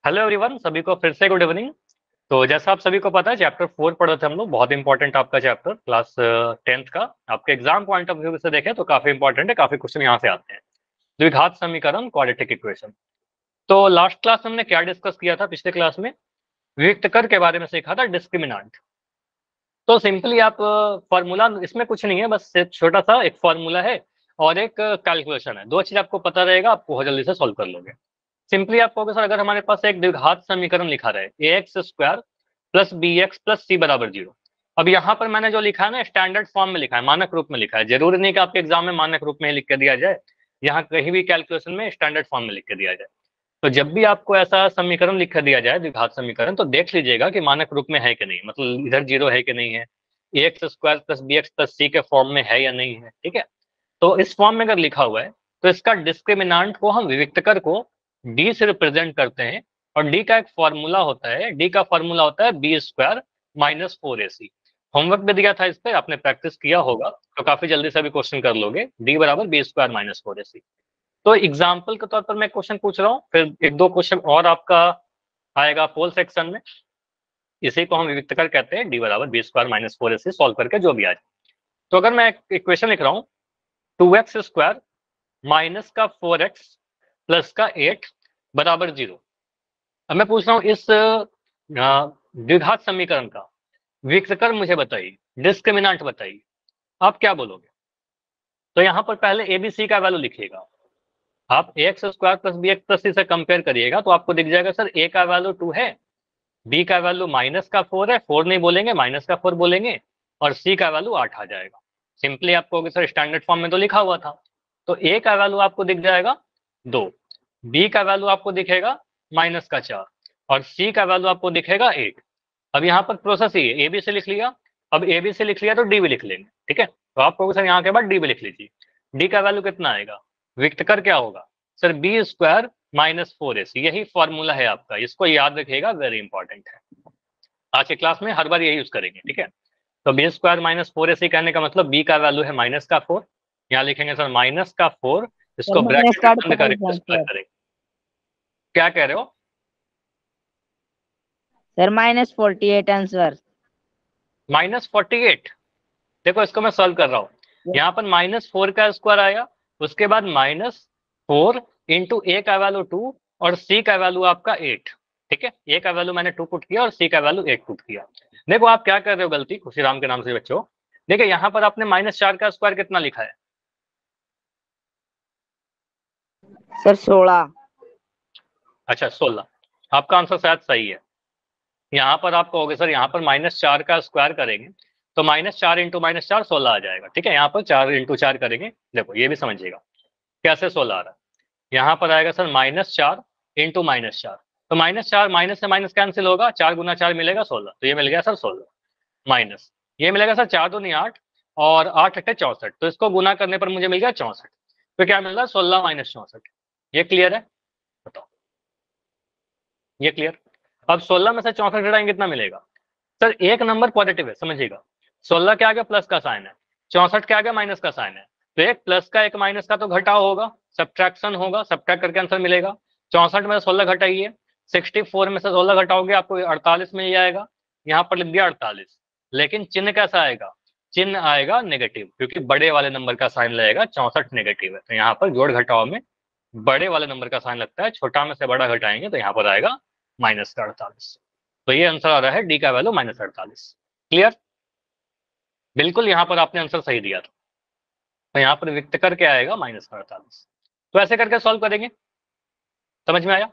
Hello everyone, सभी को फिर से गुड इवनिंग। तो जैसा आप सभी को पता है, चैप्टर 4 पढ़े थे हम लोग। बहुत इंपॉर्टेंट आपका चैप्टर, क्लास 10th का। आपके एग्जाम पॉइंट ऑफ व्यू से देखें तो काफी इंपॉर्टेंट है, काफी क्वेश्चन यहाँ से आते हैं। द्विघात समीकरण, क्वाड्रेटिक इक्वेशन। तो लास्ट क्लास में हमने क्या डिस्कस किया था? पिछले क्लास में विविक्त कर के बारे में सीखा था, डिस्क्रिमिनांट। तो सिंपली आप फॉर्मूला, इसमें कुछ नहीं है, बस एक छोटा सा एक फॉर्मूला है और एक कैलकुलेशन है। दो चीज आपको पता रहेगा, आप बहुत जल्दी से सॉल्व कर लोगे। सिंपली आप कहोगे सर, अगर हमारे पास एक द्विघात समीकरण लिखा रहे A x square plus B x plus C बराबर 0। अब यहाँ पर मैंने जो लिखा है ना, स्टैंडर्ड फॉर्म में लिखा है, मानक रूप में लिखा है। जरूरी नहीं कि आपके एग्जाम में मानक रूप में ही लिख के दिया जाए, यहाँ कहीं भी कैलकुलेशन में स्टैंडर्ड फॉर्म में लिख के दिया जाए। तो जब भी आपको ऐसा समीकरण लिख दिया जाए, द्विघात समीकरण, तो देख लीजिएगा कि मानक रूप में है कि नहीं, मतलब इधर 0 है कि नहीं है, A x square plus B x plus C के फॉर्म में है या नहीं है। ठीक है, तो इस फॉर्म में अगर लिखा हुआ है तो इसका डिस्क्रिमिनांट को हम विविक्तकर को डी से रिप्रेजेंट करते हैं। और डी का एक फॉर्मूला होता है, डी का फॉर्मूला होता है B square minus 4ac। Homework में दिया था, इस पे आपने प्रैक्टिस किया होगा, तो काफी जल्दी से भी क्वेश्चन कर लोगे। डी बराबर बी स्क्वायर माइनस 4ac। तो एग्जाम्पल के तौर पर मैं क्वेश्चन पूछ रहा हूँ, फिर एक दो क्वेश्चन और आपका आएगा पोल सेक्शन में। इसी को हम विविक्तकर कहते हैं, डी बराबर B square minus 4ac solve करके जो भी आ जाए। तो अगर मैं इक्वेशन लिख रहा हूँ, 2x स्क्वायर माइनस का 4x प्लस का 8 बराबर 0। अब मैं पूछ रहा हूँ, इस द्विघात समीकरण का विकर्ण मुझे बताइए, डिस्क्रिमिनांट बताइए। आप क्या बोलोगे? तो यहाँ पर पहले एबीसी का वैल्यू लिखिएगा। आप a x square plus B x plus c से कंपेयर करिएगा तो आपको दिख जाएगा, सर ए का वैल्यू 2 है, बी का वैल्यू माइनस का 4 है, 4 नहीं बोलेंगे, माइनस का 4 बोलेंगे, और सी का वैल्यू 8 आ जाएगा। सिंपली आप कहोगे सर स्टैंडर्ड फॉर्म में तो लिखा हुआ था। तो ए का वैल्यू आपको दिख जाएगा 2, बी का वैल्यू आपको दिखेगा माइनस का 4, और सी का वैल्यू आपको दिखेगा 8। अब यहाँ पर प्रोसेस ही है, ए बी से लिख लिया, अब ए बी से लिख लिया तो डी भी लिख लेंगे। ठीक है, तो आप कहोगे सर यहाँ के बाद डी भी लिख लीजिए। डी का वैल्यू कितना आएगा? विक्टकर क्या होगा? Sir B square minus 4ac। यही फॉर्मूला है आपका, इसको याद रखिएगा, वेरी इंपॉर्टेंट है। आज की क्लास में हर बार यही यूज करेंगे। ठीक है, तो बी स्क्वायर माइनस 4ac कहने का मतलब बी का वैल्यू है माइनस का 4। यहाँ लिखेंगे सर माइनस का 4, सर इसको मैंने ब्रैकेट में स्टार्ट बंद करा करके एग्जाम प्लग सर। करेंगे। क्या कह रहे हो? Sir -48 answer. -48? देखो इसको मैं सॉल्व कर रहा हूँ। यहाँ पर -4 का स्क्वायर आया, उसके बाद -4 इंटू ए का वैल्यू 2 और सी का वैल्यू आपका 8। ठीक है, ए का वैल्यू मैंने 2 पुट किया और सी का वैल्यू 8 पुट किया। देखो आप क्या कर रहे हो गलती, खुशीराम के नाम से बच्चों। देखिए यहाँ पर आपने -4 का स्क्वायर कितना लिखा है? सर 16। अच्छा 16। आपका आंसर शायद सही है। यहाँ पर आप कहोगे सर यहाँ पर -4 का स्क्वायर करेंगे तो -4 इंटू -4 16 आ जाएगा। ठीक है, यहाँ पर 4 इंटू 4 करेंगे। देखो ये भी समझिएगा कैसे 16 आ रहा है। यहाँ पर आएगा सर -4 इंटू -4, तो -4 माइनस से माइनस कैंसिल होगा, 4 गुना 4 मिलेगा 16, तो ये मिल गया सर 16। माइनस ये मिलेगा सर 4 दूनी 8 और 8 अट्ठे 64, तो इसको गुना करने पर मुझे मिल गया 64। तो क्या मिल रहा है? 16 माइनस 64। ये क्लियर है? बताओ, ये क्लियर? अब 16 में से 64 घटाएंगे कितना मिलेगा? सर एक नंबर पॉजिटिव है, समझिएगा। 16 के आगे प्लस का साइन है, 64 के आगे माइनस का साइन है, तो एक प्लस का एक माइनस का तो घटाव होगा, सब्ट्रैक्शन होगा, सब्ट्रैक्ट करके आंसर मिलेगा। 64 में से 16 घटाइए, 64 में से 16 घटाओगे आपको 48 मिल जाएगा। यहाँ पर लिख दिया 48, लेकिन चिन्ह कैसा आएगा? चिन्ह आएगा नेगेटिव, क्योंकि बड़े वाले नंबर का साइन लगेगा, 64 नेगेटिव है, तो यहाँ पर जोड़ घटाव में बड़े वाले नंबर का साइन लगता है, छोटा में से बड़ा घटाएंगे तो यहाँ पर आएगा माइनस का 48। तो ये आंसर आ रहा है डी का वैल्यू -48। क्लियर? बिल्कुल, यहाँ पर आपने आंसर सही दिया था। तो यहाँ पर व्यक्त करके आएगा -48। तो ऐसे करके सॉल्व करेंगे। समझ में आया?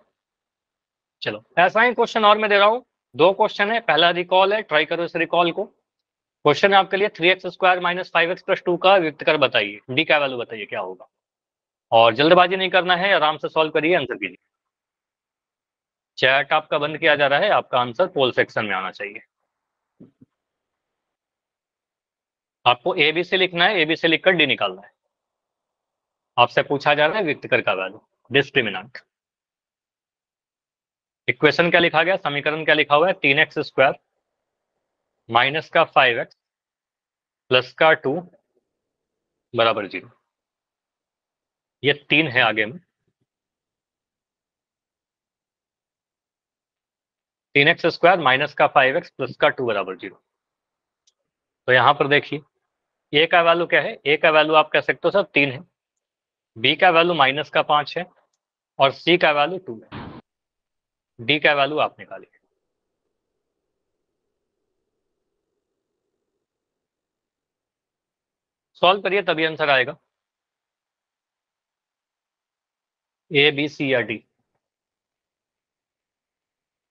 चलो ऐसा ही क्वेश्चन और मैं दे रहा हूँ। दो क्वेश्चन है, पहला रिकॉल है, ट्राई करो इस रिकॉल को। क्वेश्चन है आपके लिए 3x square minus 5x plus 2 का व्यक्त कर बताइए, डी का वैल्यू बताइए क्या होगा। और जल्दबाजी नहीं करना है, आराम से सॉल्व करिए, आंसर कीजिए। चैट आपका बंद किया जा रहा है, आपका आंसर पोल सेक्शन में आना चाहिए। आपको ए बी से लिखना है, ए बी से लिखकर डी निकालना है। आपसे पूछा जा रहा है व्यक्त कर का वैल्यू, डिस्क्रिमिनेंट। इक्वेशन क्या लिखा गया, समीकरण क्या लिखा हुआ है? 3x स्क्वायर माइनस का 5x प्लस का 2 बराबर 0। ये 3 है आगे में। 3x² माइनस का 5x प्लस का 2 बराबर 0। तो यहाँ पर देखिए ए का वैल्यू क्या है, ए का वैल्यू आप कह सकते हो सर 3 है, बी का वैल्यू माइनस का 5 है और सी का वैल्यू 2 है। डी का वैल्यू आप निकालिए। सॉल्व करिए तभी आंसर आएगा। ए बी सी या डी।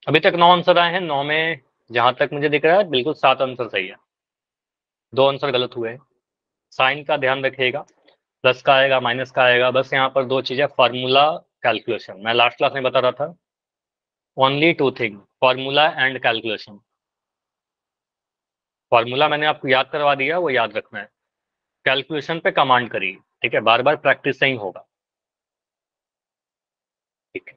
अभी तक 9 आंसर आए हैं, 9 में जहां तक मुझे दिख रहा है बिल्कुल 7 आंसर सही है, 2 आंसर गलत हुए हैं। साइन का ध्यान रखिएगा, प्लस का आएगा माइनस का आएगा, बस यहाँ पर 2 चीजें, फार्मूला कैलकुलेशन। मैं लास्ट क्लास में बता रहा था only 2 thing, formula and calculation. Formula मैंने आपको याद करवा दिया, वो याद रखना है। कैलकुलेशन पे कमांड करिए, ठीक है, बार बार प्रैक्टिस से ही होगा। ठीक है,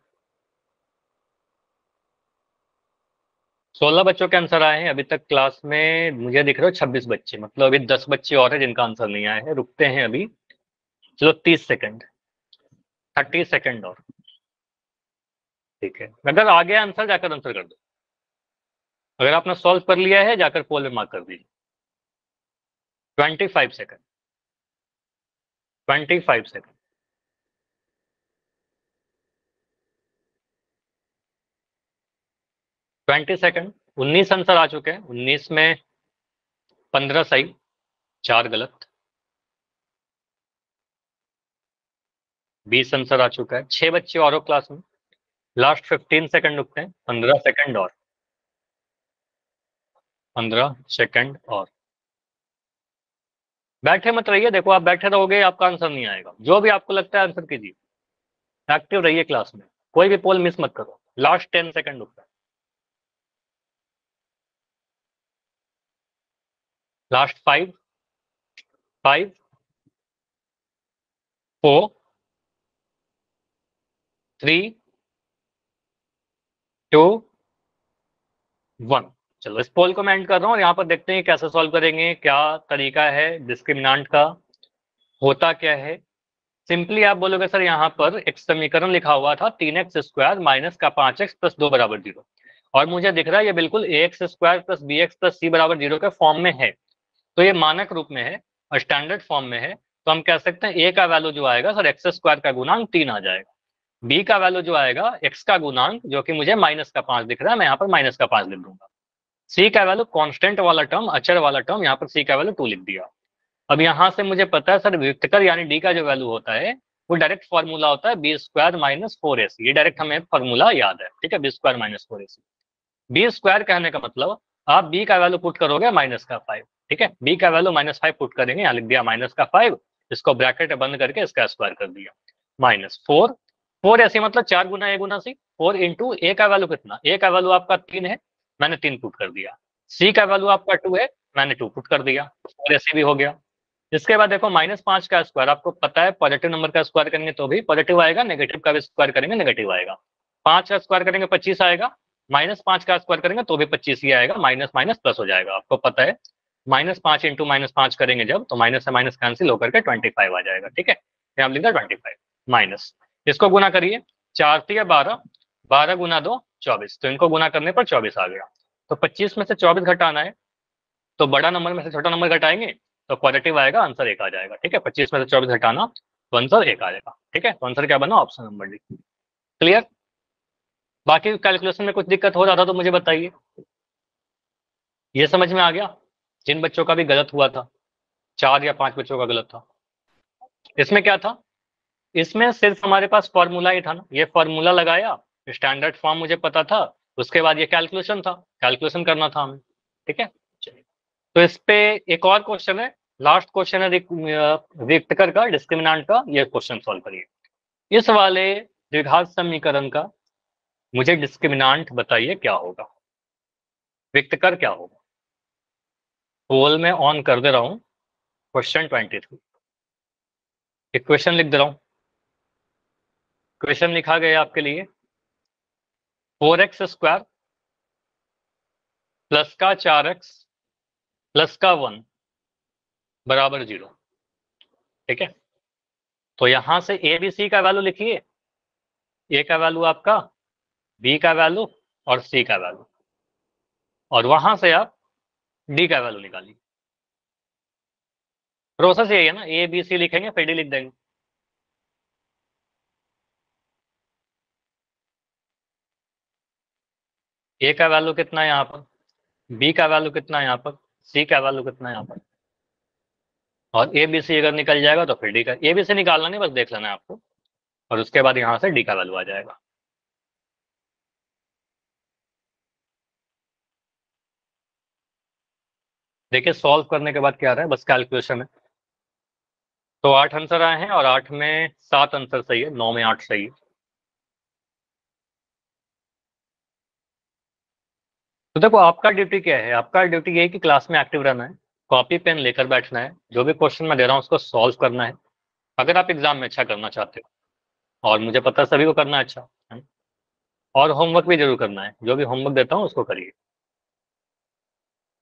16 बच्चों के आंसर आए हैं अभी तक क्लास में, मुझे दिख रहे हो 26 बच्चे, मतलब अभी 10 बच्चे और हैं जिनका आंसर नहीं आया है। रुकते हैं अभी, चलो 30 सेकंड, 30 सेकंड और। ठीक है, अगर आ गया आंसर जाकर आंसर कर दो, अगर आपने सॉल्व कर लिया है जाकर पोल में मार्क कर दीजिए। 25 सेकंड, 25 सेकंड। 20 सेकंड। 19 आंसर आ चुके हैं, 19 में 15 सही, 4 गलत। 20 आंसर आ चुका है, 6 बच्चे और हो क्लास में। लास्ट 15 सेकंड रुकते हैं, 15 सेकंड और, 15 सेकंड और। बैठे मत रहिए, देखो आप बैठे रहोगे आपका आंसर नहीं आएगा। जो भी आपको लगता है आंसर कीजिए, एक्टिव रहिए क्लास में, कोई भी पोल मिस मत करो। लास्ट 10 सेकंड रुकता है, लास्ट 5, 5, 4, 3, 2, 1। चलो इस पोल को मैं एंड कर रहा हूँ और यहाँ पर देखते हैं कैसे सॉल्व करेंगे, क्या तरीका है डिस्क्रिमिनेंट का, होता क्या है। सिंपली आप बोलोगे सर यहाँ पर एक समीकरण लिखा हुआ था 3x² माइनस का 5x प्लस 2 बराबर 0, और मुझे दिख रहा है ये बिल्कुल ax² plus bx plus c बराबर 0 के फॉर्म में है। तो ये मानक रूप में है और स्टैंडर्ड फॉर्म में है, तो हम कह सकते हैं a का वैल्यू जो आएगा सर x² का गुणांक 3 आ जाएगा, b का वैल्यू जो आएगा x का गुणांक, जो कि मुझे माइनस का 5 दिख रहा है, मैं यहाँ पर माइनस का 5 लिख दूंगा। c का वैल्यू कांस्टेंट वाला टर्म, अचर वाला टर्म, यहाँ पर c का वैल्यू 2 लिख दिया। अब यहाँ से मुझे पता है सर वियुक्तकर यानी डी का जो वैल्यू होता है वो डायरेक्ट फॉर्मूला होता है b² माइनस 4ac, ये डायरेक्ट हमें फॉर्मूला याद है, ठीक है, b² माइनस 4ac। b² कहने का मतलब आप b का वैल्यू पुट करोगे माइनस का 5, ठीक है, b का वैल्यू -5 पुट करेंगे, यहाँ लिख दिया माइनस का 5, इसको ब्रैकेट बंद करके इसका स्क्वायर कर दिया, -4, 4ac मतलब 4 गुना a Guna c, 4 into a का वैल्यू कितना, a का वैल्यू आपका 3 है, मैंने 3 पुट कर दिया, c का वैल्यू आपका 2 है, मैंने 2 पुट कर दिया, 4ac भी हो गया। इसके बाद देखो -5 का स्क्वायर, आपको पता है पॉजिटिव नंबर का स्क्वायर करेंगे तो भी पॉजिटिव आएगा, नेगेटिव का भी स्क्वायर करेंगे नेगेटिव आएगा। 5 का स्क्वायर करेंगे 25 आएगा, -5 का स्क्वायर करेंगे तो भी 25 ही आएगा, माइनस माइनस प्लस हो जाएगा, आपको पता है -5 इंटू -5 करेंगे जब, तो माइनस से माइनस कैंसिल होकर के 25 आ जाएगा, ठीक है, यहाँ लिख दिया 25 माइनस, इसको गुना करिए, 4 3 12, 12 गुना 2 24, तो इनको गुना करने पर 24 आ गया। तो 25 में से 24 घटाना है, तो बड़ा नंबर में से छोटा नंबर घटाएंगे तो पॉजिटिव आएगा, आंसर 1 आ जाएगा, ठीक है, 25 में से 24 घटाना तो आंसर 1 आ जाएगा, ठीक है, तो आंसर क्या बना, ऑप्शन नंबर डी। क्लियर? बाकी कैलकुलेशन में कुछ दिक्कत हो रहा था तो मुझे बताइए। ये समझ में आ गया? जिन बच्चों का भी गलत हुआ था, 4 या 5 बच्चों का गलत था, इसमें क्या था, इसमें सिर्फ हमारे पास फॉर्मूला ही था ना, ये फॉर्मूला लगाया, स्टैंडर्ड फॉर्म मुझे पता था, उसके बाद ये कैलकुलेशन था, कैलकुलेशन करना था हमें, ठीक है। चलिए, तो इस पे एक और क्वेश्चन है, लास्ट क्वेश्चन है वियुक्तकर का, डिस्क्रिमिनेंट का, ये क्वेश्चन सॉल्व करिए। इस वाले द्विघात समीकरण का मुझे डिस्क्रिमिनेंट बताइए क्या होगा, वियुक्तकर क्या होगा। पोल में ऑन कर दे रहा हूं, क्वेश्चन 23, एक क्वेश्चन लिख दे रहा हूं। क्वेश्चन लिखा गया आपके लिए 4x² प्लस का 4x प्लस का 1 बराबर 0, ठीक है। तो यहां से ए बी सी का वैल्यू लिखिए, ए का वैल्यू आपका, बी का वैल्यू और सी का वैल्यू, और वहां से आप डी का वैल्यू निकालिए। प्रोसेस यही है ना, ए बी सी लिखेंगे फिर डी लिख देंगे। ए का वैल्यू कितना है यहाँ पर, बी का वैल्यू कितना है यहाँ पर, सी का वैल्यू कितना है यहाँ पर, और ए बी सी अगर निकल जाएगा तो फिर डी का, ए बी सी निकालना नहीं, बस देख लेना है आपको, और उसके बाद यहाँ से डी का वैल्यू आ जाएगा। देखिए सॉल्व करने के बाद क्या आ रहा है, बस कैलकुलेशन है। तो 8 आंसर आए हैं और 8 में 7 आंसर सही है, 9 में 8 सही है। तो देखो आपका ड्यूटी क्या है, आपका ड्यूटी ये है कि क्लास में एक्टिव रहना है, कॉपी पेन लेकर बैठना है, जो भी क्वेश्चन मैं दे रहा हूँ उसको सॉल्व करना है, अगर आप एग्जाम में अच्छा करना चाहते हो, और मुझे पता है सभी को करना है अच्छा है। और होमवर्क भी जरूर करना है, जो भी होमवर्क देता हूँ उसको करिए।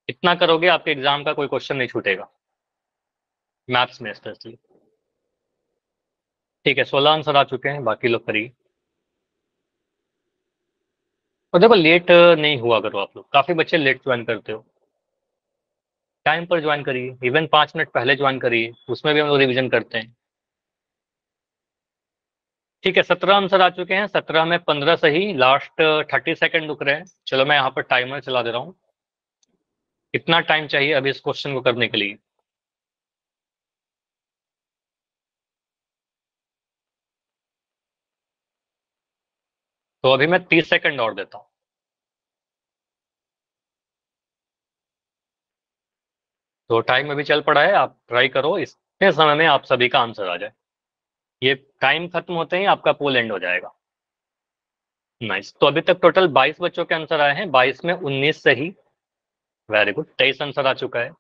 इतना करोगे आपके एग्जाम का कोई क्वेश्चन नहीं छूटेगा, मैथ्स में स्पेशली। ठीक है, 16 आंसर आ चुके हैं, बाकी लोग करिए। और देखो लेट नहीं हुआ करो आप लोग, काफी बच्चे लेट ज्वाइन करते हो, टाइम पर ज्वाइन करिए, इवन 5 मिनट पहले ज्वाइन करिए, उसमें भी हम लोग रिविजन करते हैं। ठीक है, 17 आंसर आ चुके हैं, 17 में 15 सही, लास्ट 30 सेकंड रुक रहे हैं। चलो मैं यहाँ पर टाइमर चला दे रहा हूँ, कितना टाइम चाहिए अभी इस क्वेश्चन को करने के लिए। तो अभी मैं 30 सेकंड और देता हूँ। तो टाइम अभी चल पड़ा है, आप ट्राई करो इतने समय में आप सभी का आंसर आ जाए। ये टाइम खत्म होते ही आपका पोल एंड हो जाएगा। नाइस, तो अभी तक टोटल 22 बच्चों के आंसर आए हैं, 22 में 19 सही, वेरी गुड, 23 आंसर आ चुका है।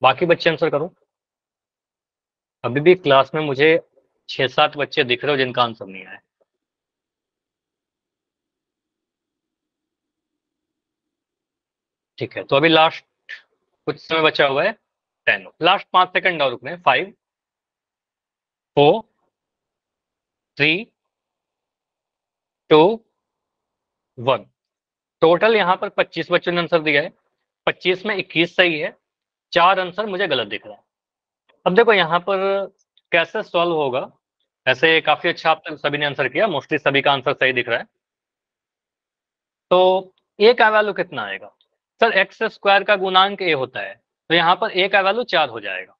बाकी बच्चे आंसर करो। अभी भी क्लास में मुझे 6-7 बच्चे दिख रहे हो जिनका आंसर नहीं आया। ठीक है, तो अभी लास्ट कुछ समय बचा हुआ है, 10, लास्ट 5 सेकंड और रुकने, 5 4 3 2 1। टोटल यहाँ पर 25 बच्चों ने आंसर दिया है, 25 में 21 सही है, 4 आंसर मुझे गलत दिख रहा है। अब देखो यहाँ पर कैसे सॉल्व होगा, ऐसे काफी अच्छा आप सभी ने आंसर किया, मोस्टली सभी का आंसर सही दिख रहा है। तो ए का वैल्यू कितना आएगा, सर एक्स स्क्वायर का गुणांक ए होता है, तो यहाँ पर ए का वैल्यू 4 हो जाएगा,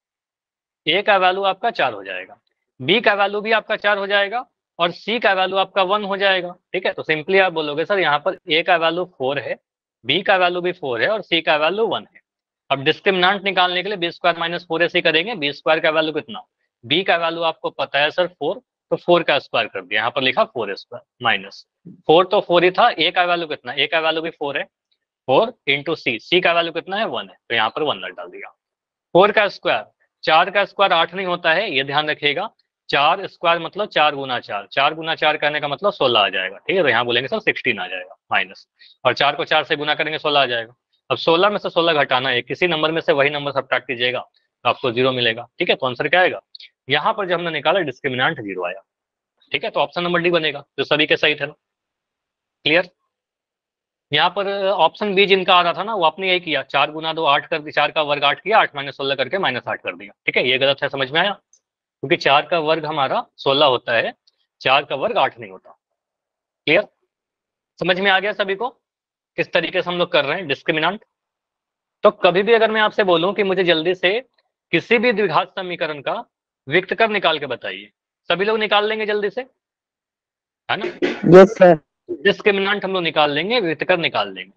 ए का वैल्यू आपका 4 हो जाएगा, बी का वैल्यू भी आपका 4 हो जाएगा, और सी का वैल्यू आपका 1 हो जाएगा। ठीक है, तो सिंपली आप बोलोगे सर यहाँ पर ए का वैल्यू 4 है, बी का वैल्यू भी 4 है, और सी का वैल्यू 1 है। अब डिस्क्रिमिनेंट निकालने के लिए बी स्क्वायर माइनस 4ac करेंगे, बी स्क्वायर का वैल्यू कितना, बी का वैल्यू आपको पता है सर 4, तो 4 का स्क्वायर कर दिया, यहाँ पर लिखा 4 स्क्वायर माइनस 4, तो 4 ही था, ए का वैल्यू कितना, ए का वैल्यू भी 4 है, 4 इंटू सी का वैल्यू कितना है 1 है, तो यहाँ पर 1 डाल दिया। 4 का स्क्वायर, 4 का स्क्वायर 8 नहीं होता है, ये ध्यान रखिएगा, 4 स्क्वायर मतलब 4 गुना 4, 4 गुना 4 करने का मतलब 16 आ जाएगा। ठीक है, तो यहाँ बोलेंगे सर 16 आ जाएगा माइनस, और 4 को 4 से गुना करेंगे 16 आ जाएगा। अब 16 में से 16 घटाना है, किसी नंबर में से वही नंबर सब्ट्रैक्ट कीजिएगा तो आपको 0 मिलेगा। ठीक है, तो आंसर क्या आएगा, यहाँ पर जब हमने निकाला डिस्क्रिमिनेंट 0 आया। ठीक है, तो ऑप्शन नंबर डी बनेगा, जो सभी के सही थे। क्लियर, यहाँ पर ऑप्शन बी जिनका आ रहा था ना, वो आपने यही किया, 4 गुना 2 8 कर दिया, 4 का वर्ग 8 किया, 8 माइनस 16 करके माइनस 8 कर दिया। ठीक है, ये गलत है, समझ में आया, क्योंकि 4 का वर्ग हमारा 16 होता है, 4 का वर्ग 8 नहीं होता। क्लियर, समझ में आ गया सभी को किस तरीके से हम लोग कर रहे हैं डिस्क्रिमिनेंट। तो कभी भी अगर मैं आपसे बोलूं कि मुझे जल्दी से किसी भी द्विघात समीकरण का विकर्ण निकाल के बताइए, सभी लोग निकाल लेंगे जल्दी से, है ना। Yes sir. डिस्क्रिमिनेंट हम लोग निकाल लेंगे, विकर्ण निकाल लेंगे।